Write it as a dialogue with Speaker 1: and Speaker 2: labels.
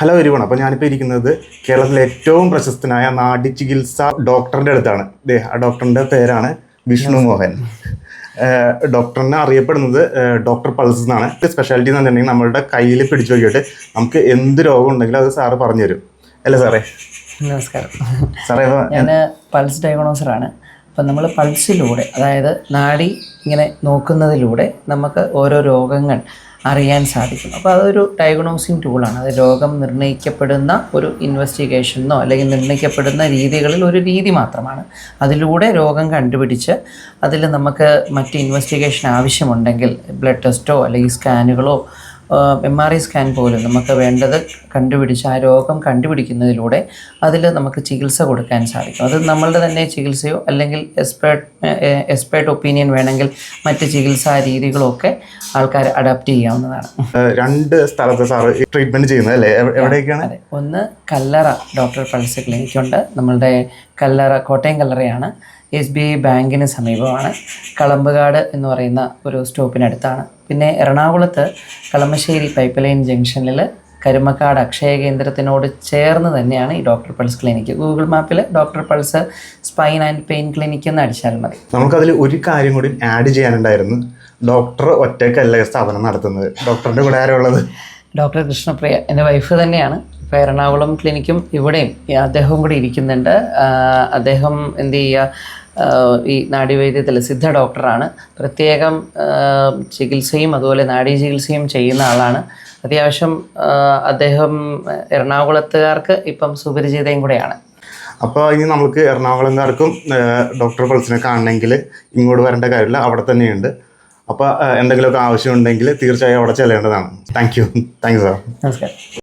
Speaker 1: Hello everyone. അപ്പോൾ ഞാനിപ്പോൾ ഇരിക്കുന്നത് കേരളത്തിലെ ഏറ്റവും പ്രശസ്തനായ നാഡി ചികിത്സ ഡോക്ടറിൻ്റെ അടുത്താണ്. ആ ഡോക്ടറിൻ്റെ പേരാണ് വിഷ്ണു മോഹൻ. ഡോക്ടറിനെ അറിയപ്പെടുന്നത് ഡോക്ടർ പൾസ് എന്നാണ്. സ്പെഷ്യാലിറ്റി എന്ന് പറഞ്ഞിട്ടുണ്ടെങ്കിൽ നമ്മളുടെ കയ്യിൽ പിടിച്ചു നോക്കിയിട്ട് നമുക്ക് എന്ത് രോഗം ഉണ്ടെങ്കിലും അത് സാറ് പറഞ്ഞു തരും അല്ലേ സാറേ?
Speaker 2: നമസ്കാരം
Speaker 1: സാറേ,
Speaker 2: ഞാൻ പൾസ് ഡയഗ്നോസറാണ്. അപ്പം നമ്മൾ പൾസിലൂടെ, അതായത് നാഡി ഇങ്ങനെ നോക്കുന്നതിലൂടെ നമുക്ക് ഓരോ രോഗങ്ങൾ അറിയാൻ സാധിക്കും. അപ്പോൾ അതൊരു ഡയഗ്നോസിങ് ടൂളാണ്. അത് രോഗം നിർണ്ണയിക്കപ്പെടുന്ന ഒരു ഇൻവെസ്റ്റിഗേഷനോ അല്ലെങ്കിൽ നിർണ്ണയിക്കപ്പെടുന്ന രീതികളിൽ ഒരു രീതി മാത്രമാണ്. അതിലൂടെ രോഗം കണ്ടുപിടിച്ച് അതിൽ നമുക്ക് മറ്റ് ഇൻവെസ്റ്റിഗേഷൻ ആവശ്യമുണ്ടെങ്കിൽ ബ്ലഡ് ടെസ്റ്റോ അല്ലെങ്കിൽ സ്കാനുകളോ MRI സ്കാൻ പോലും നമുക്ക് വേണ്ടത് കണ്ടുപിടിച്ച് ആ രോഗം കണ്ടുപിടിക്കുന്നതിലൂടെ അതിൽ നമുക്ക് ചികിത്സ കൊടുക്കാൻ സാധിക്കും. അത് നമ്മളുടെ തന്നെ ചികിത്സയോ അല്ലെങ്കിൽ എക്സ്പേർട്ട് ഒപ്പീനിയൻ വേണമെങ്കിൽ മറ്റ് ചികിത്സാ രീതികളോ ഒക്കെ ആൾക്കാർ അഡാപ്റ്റ് ചെയ്യാവുന്നതാണ്.
Speaker 1: രണ്ട് സ്ഥലത്ത് സാറ് ട്രീറ്റ്മെൻറ്റ് ചെയ്യുന്നത് അല്ലേ? എവിടെയൊക്കെയാണ്?
Speaker 2: അതെ, ഒന്ന് കല്ലറ ഡോക്ടർ പൾസ് ക്ലിനിക്കുണ്ട്. നമ്മളുടെ കല്ലറ, കോട്ടയം കല്ലറയാണ്. SBI ബാങ്കിന് സമീപമാണ്. കളമ്പുകാട് എന്ന് പറയുന്ന ഒരു സ്റ്റോപ്പിനടുത്താണ്. പിന്നെ എറണാകുളത്ത് കളമശ്ശേരി പൈപ്പ് ലൈൻ ജംഗ്ഷനിൽ കരുമക്കാട് അക്ഷയ കേന്ദ്രത്തിനോട് ചേർന്ന് തന്നെയാണ് ഈ ഡോക്ടർ പൾസ് ക്ലിനിക്ക്. ഗൂഗിൾ മാപ്പിൽ doctor pulse spine and pain clinic എന്ന് അടിച്ചാൽ മതി.
Speaker 1: നമുക്കതിൽ ഒരു കാര്യം കൂടി ആഡ് ചെയ്യാനുണ്ടായിരുന്നു. ഡോക്ടർ ഒറ്റയ്ക്കല്ല സ്ഥാപനം നടത്തുന്നത്. ഡോക്ടറിൻ്റെ കൂടെ ആരാ ഉള്ളത്?
Speaker 2: ഡോക്ടർ കൃഷ്ണപ്രിയ എൻ്റെ വൈഫ് തന്നെയാണ്. ഇപ്പോൾ എറണാകുളം ക്ലിനിക്കും ഇവിടെയും അദ്ദേഹവും കൂടി ഇരിക്കുന്നുണ്ട്. അദ്ദേഹം എന്ത് ചെയ്യുക, ഈ നാഡീവൈദ്യത്തിൽ സിദ്ധ ഡോക്ടറാണ്. പ്രത്യേകം ചികിത്സയും അതുപോലെ നാഡീ ചികിത്സയും ചെയ്യുന്ന ആളാണ്. അത്യാവശ്യം അദ്ദേഹം എറണാകുളത്തുകാർക്ക് ഇപ്പം സുപരിചിതയും കൂടെയാണ്.
Speaker 1: അപ്പോൾ ഇനി നമുക്ക് എറണാകുളംകാർക്കും ഡോക്ടർ പൾസിനെ കാണണമെങ്കിൽ ഇങ്ങോട്ട് വരേണ്ട കാര്യമില്ല, അവിടെ തന്നെയുണ്ട്. അപ്പോൾ എന്തെങ്കിലുമൊക്കെ ആവശ്യമുണ്ടെങ്കിൽ തീർച്ചയായും അവിടെ ചെല്ലേണ്ടതാണ്. Thank you sir.
Speaker 2: നമസ്കാരം.